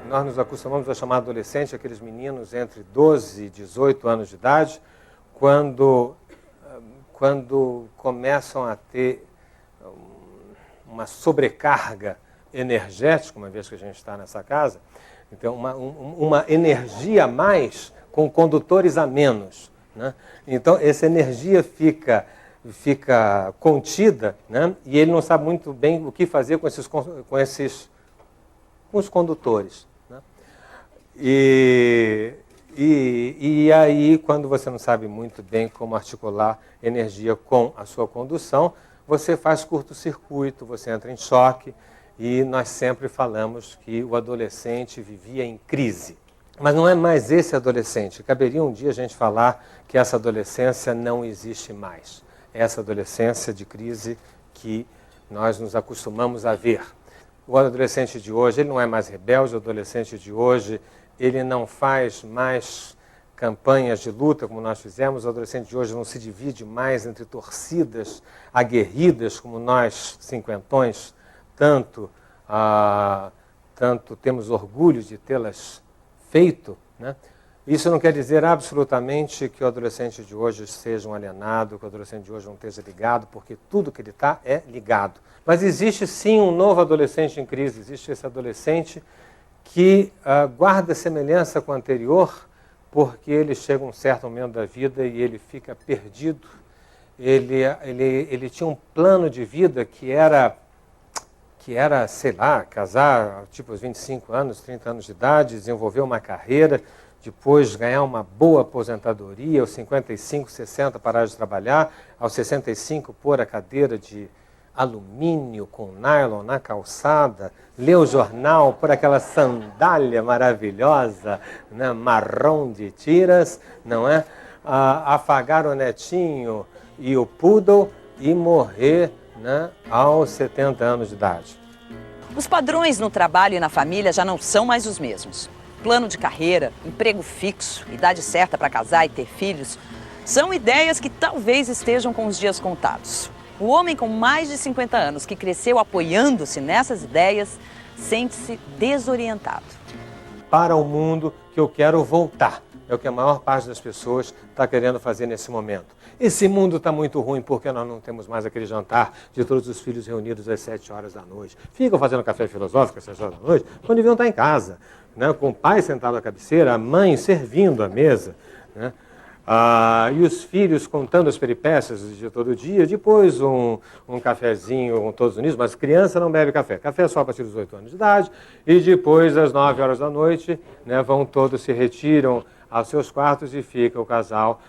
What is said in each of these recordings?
nós nos acostumamos a chamar adolescente aqueles meninos entre 12 e 18 anos de idade, quando começam a ter uma sobrecarga energética, uma vez que a gente está nessa casa, então uma energia a mais com condutores a menos, né? Então essa energia fica contida, né? E ele não sabe muito bem o que fazer com os condutores, né? E aí, quando você não sabe muito bem como articular energia com a sua condução, você faz curto-circuito, você entra em choque, e nós sempre falamos que o adolescente vivia em crise. Mas não é mais esse adolescente. Caberia um dia a gente falar que essa adolescência não existe mais. Essa adolescência de crise que nós nos acostumamos a ver. O adolescente de hoje, ele não é mais rebelde, o adolescente de hoje, ele não faz mais campanhas de luta como nós fizemos, o adolescente de hoje não se divide mais entre torcidas aguerridas como nós, cinquentões, tanto temos orgulho de tê-las feito, né? Isso não quer dizer absolutamente que o adolescente de hoje seja um alienado, que o adolescente de hoje não esteja ligado, porque tudo que ele está é ligado. Mas existe sim um novo adolescente em crise, existe esse adolescente que guarda semelhança com o anterior, porque ele chega a um certo momento da vida e ele fica perdido. Ele tinha um plano de vida que era, sei lá, casar tipo aos 25 anos, 30 anos de idade, desenvolver uma carreira, depois ganhar uma boa aposentadoria, aos 55, 60 parar de trabalhar, aos 65 pôr a cadeira de alumínio com nylon na calçada, ler o jornal, pôr aquela sandália maravilhosa, né, marrom de tiras, não é? Afagar o netinho e o poodle e morrer, né, aos 70 anos de idade. Os padrões no trabalho e na família já não são mais os mesmos. Plano de carreira, emprego fixo, idade certa para casar e ter filhos, são ideias que talvez estejam com os dias contados. O homem com mais de 50 anos que cresceu apoiando-se nessas ideias sente-se desorientado. Para o mundo que eu quero voltar. É o que a maior parte das pessoas está querendo fazer nesse momento. Esse mundo está muito ruim porque nós não temos mais aquele jantar de todos os filhos reunidos às 7 horas da noite. Ficam fazendo café filosófico às 7 horas da noite, quando deviam estar em casa, né, com o pai sentado à cabeceira, a mãe servindo a mesa, né, e os filhos contando as peripécias de todo dia, depois um cafezinho todos unidos, mas criança não bebe café. Café é só a partir dos 8 anos de idade, e depois às 9 horas da noite, né, todos se retiram aos seus quartos e fica o casal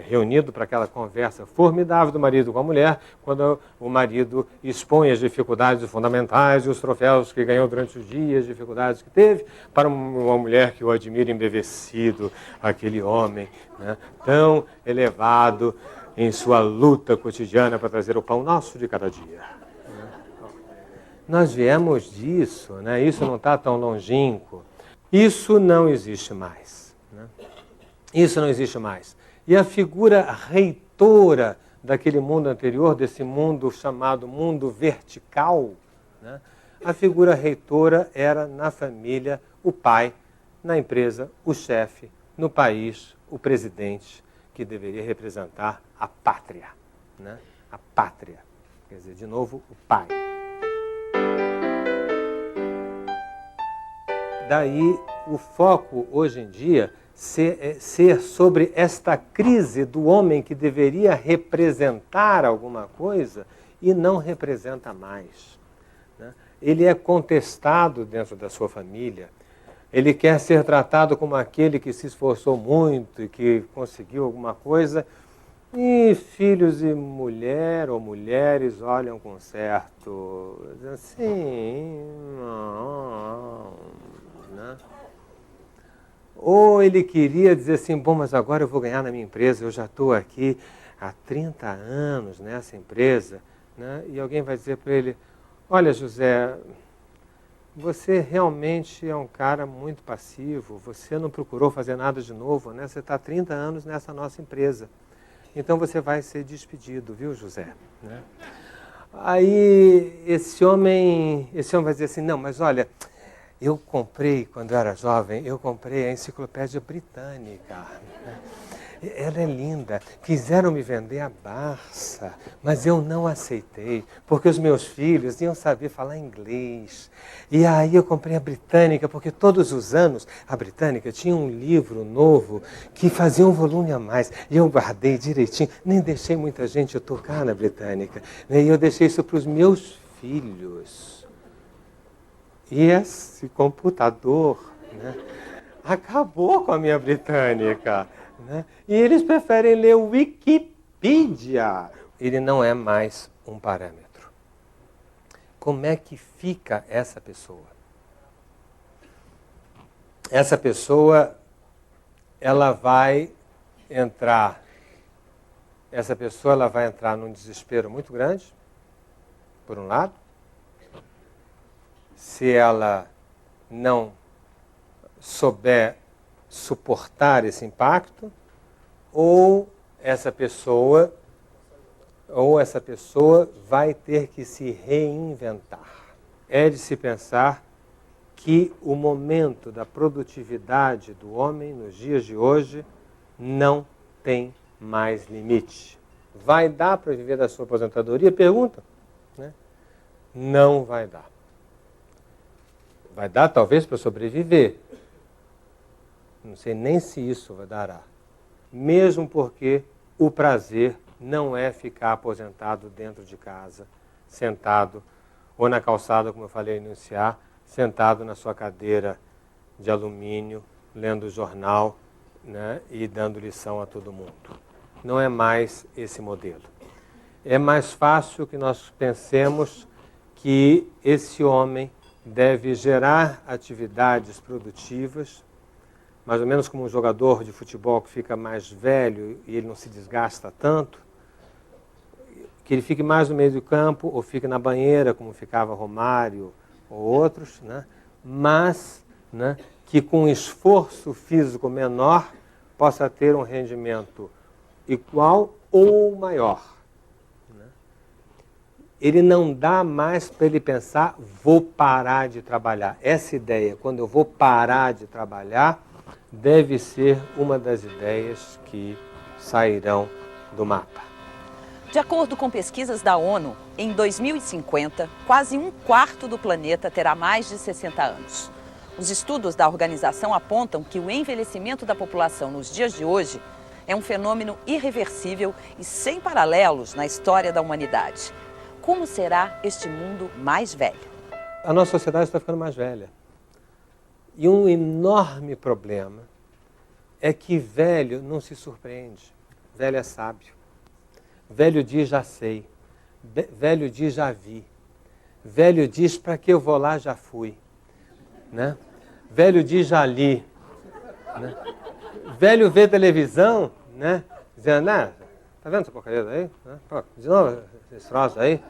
reunido para aquela conversa formidável do marido com a mulher, quando o marido expõe as dificuldades fundamentais e os troféus que ganhou durante o dia, as dificuldades que teve, para uma mulher que o admira embevecido, aquele homem, né, tão elevado em sua luta cotidiana para trazer o pão nosso de cada dia. Nós viemos disso, né? Isso não está tão longínquo. Isso não existe mais, né? Isso não existe mais. E a figura reitora daquele mundo anterior, desse mundo chamado mundo vertical, né? A figura reitora era na família o pai, na empresa o chefe, no país o presidente, que deveria representar a pátria, né? A pátria, quer dizer, de novo, o pai. Daí o foco hoje em dia ser sobre esta crise do homem que deveria representar alguma coisa e não representa mais, né? Ele é contestado dentro da sua família, ele quer ser tratado como aquele que se esforçou muito e que conseguiu alguma coisa, e filhos e mulher ou mulheres olham com certo, assim, não, né? Ou ele queria dizer assim, bom, mas agora eu vou ganhar na minha empresa, eu já estou aqui há 30 anos nessa empresa, né? E alguém vai dizer para ele, olha, José, você realmente é um cara muito passivo, você não procurou fazer nada de novo, né? Você está há 30 anos nessa nossa empresa, então você vai ser despedido, viu, José? Né? Aí esse homem vai dizer assim, não, mas olha, Eu comprei, quando eu era jovem, eu comprei a Enciclopédia Britânica. Ela é linda. Quiseram me vender a Barça, mas eu não aceitei, porque os meus filhos iam saber falar inglês. E aí eu comprei a Britânica, porque todos os anos a Britânica tinha um livro novo que fazia um volume a mais. E eu guardei direitinho, nem deixei muita gente tocar na Britânica. E eu deixei isso para os meus filhos. E esse computador, né, acabou com a minha Britânica. Né? E eles preferem ler o Wikipedia. Ele não é mais um parâmetro. Como é que fica essa pessoa? Essa pessoa, ela vai entrar num desespero muito grande, por um lado. Se ela não souber suportar esse impacto, ou essa pessoa vai ter que se reinventar. É de se pensar que o momento da produtividade do homem nos dias de hoje não tem mais limite. Vai dar para viver da sua aposentadoria? Pergunta. Né? Não vai dar. Vai dar talvez para sobreviver. Não sei nem se isso dará. Mesmo porque o prazer não é ficar aposentado dentro de casa, sentado, ou na calçada, como eu falei no iniciar, sentado na sua cadeira de alumínio, lendo o jornal, né, e dando lição a todo mundo. Não é mais esse modelo. É mais fácil que nós pensemos que esse homem deve gerar atividades produtivas, mais ou menos como um jogador de futebol que fica mais velho e ele não se desgasta tanto, que ele fique mais no meio do campo ou fique na banheira, como ficava Romário ou outros, né? Mas, né, que com esforço físico menor possa ter um rendimento igual ou maior. Né? Ele não dá mais para ele pensar, vou parar de trabalhar. Essa ideia, quando eu vou parar de trabalhar, deve ser uma das ideias que sairão do mapa. De acordo com pesquisas da ONU, em 2050, quase um quarto do planeta terá mais de 60 anos. Os estudos da organização apontam que o envelhecimento da população nos dias de hoje é um fenômeno irreversível e sem paralelos na história da humanidade. Como será este mundo mais velho? A nossa sociedade está ficando mais velha. E um enorme problema é que velho não se surpreende. Velho é sábio. Velho diz já sei. Velho diz já vi. Velho diz para que eu vou lá já fui. Né? Velho diz já li. Né? Velho vê televisão, né? Dizendo, tá vendo essa porcaria aí? Pô, de novo esse troço aí?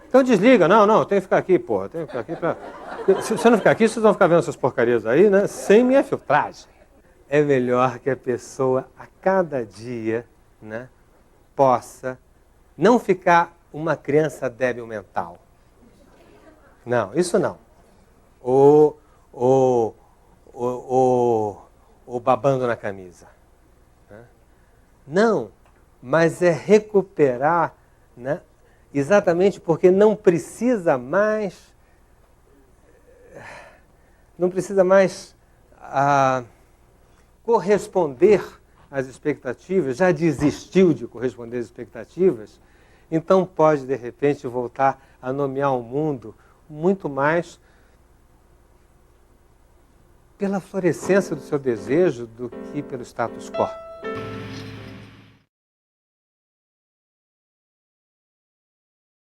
Então desliga, não, eu tenho que ficar aqui, porra, tenho que ficar aqui pra... Se você não ficar aqui, vocês vão ficar vendo essas porcarias aí, né? Sem minha filtragem. É melhor que a pessoa, a cada dia, né, possa não ficar uma criança débil mental. Não, isso não. Ou babando na camisa. Né? Não, mas é recuperar, né, exatamente porque não precisa mais corresponder às expectativas, já desistiu de corresponder às expectativas, então pode, de repente, voltar a nomear o mundo muito mais pela florescência do seu desejo do que pelo status quo.